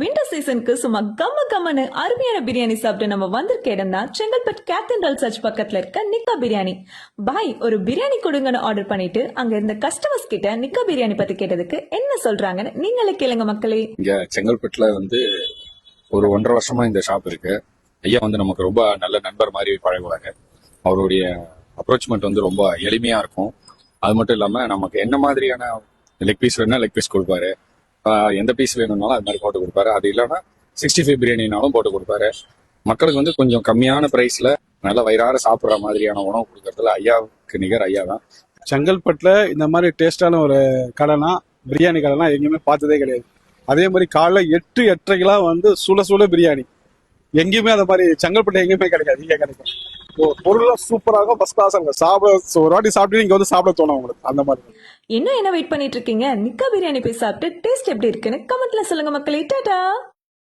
Winter சீசனுக்கு சும்மா கம்ம கம்மனு அருமையான பிரியாணி சாப்பிட்டு நம்ம வந்திருக்க இடம் தான் செங்கல்பட்டு கேத்தன்ட்ரல் சர்ச் பக்கத்துல இருக்க நிக்கா பிரியாணி. பாய் ஒரு பிரியாணி கொடுங்கன்னு ஆர்டர் பண்ணிட்டு அங்க இருந்த கஸ்டமர்ஸ் கிட்ட நிக்கா பிரியாணி பத்தி கேட்டதுக்கு என்ன சொல்றாங்கன்னு நீங்களே கேளுங்க மக்களே. இங்க செங்கல்பட்டுல ஒரு 1.5 வருஷமா இந்த ஷாப் இருக்கு. ஐயா நமக்கு ரொம்ப நல்ல நண்பர் மாதிரி பழகுவாங்க. அவருடைய அப்ரோச்மெண்ட் ரொம்ப எளிமையா இருக்கும். அது மட்டும் இல்லாம நமக்கு என்ன மாதிரியான லெக் பீஸ் வேணும்னா லெக் பீஸ் கொடுப்பாரு, எந்த பீஸ் வேணும்னாலும் அது மாதிரி போட்டு கொடுப்பாரு. அது இல்லாம 65 பிரியாணினாலும் போட்டு கொடுப்பாரு. மக்களுக்கு கொஞ்சம் கம்மியான பிரைஸ்ல நல்ல வயிறார சாப்பிடுற மாதிரியான உணவு கொடுக்கறதுல ஐயாவுக்கு நிகர் ஐயா தான். செங்கல்பட்டுல இந்த மாதிரி டேஸ்டான ஒரு கடைனா பிரியாணி கடைனா எங்கேயுமே பார்த்ததே கிடையாது. அதே மாதிரி காலைல 8-8:30 சுட சுட பிரியாணி எங்கேயுமே அந்த மாதிரி செங்கல்பட்டு எங்கேயுமே கிடைக்காது. இங்கே கிடைக்கும். பொருள்லாம் சூப்பராக ஃபர்ஸ்ட் கிளாஸ் இருக்கும். சாப்பிட ஒரு வாட்டி சாப்பிட்டு இங்க சாப்பிட தோணும் உங்களுக்கு. அந்த மாதிரி என்ன வெயிட் பண்ணிட்டு இருக்கீங்க? நிக்கா பிரியாணி போய் சாப்பிட்டு டேஸ்ட் எப்படி இருக்குன்னு கமெண்ட்ல சொல்லுங்க மக்களே. டாடா.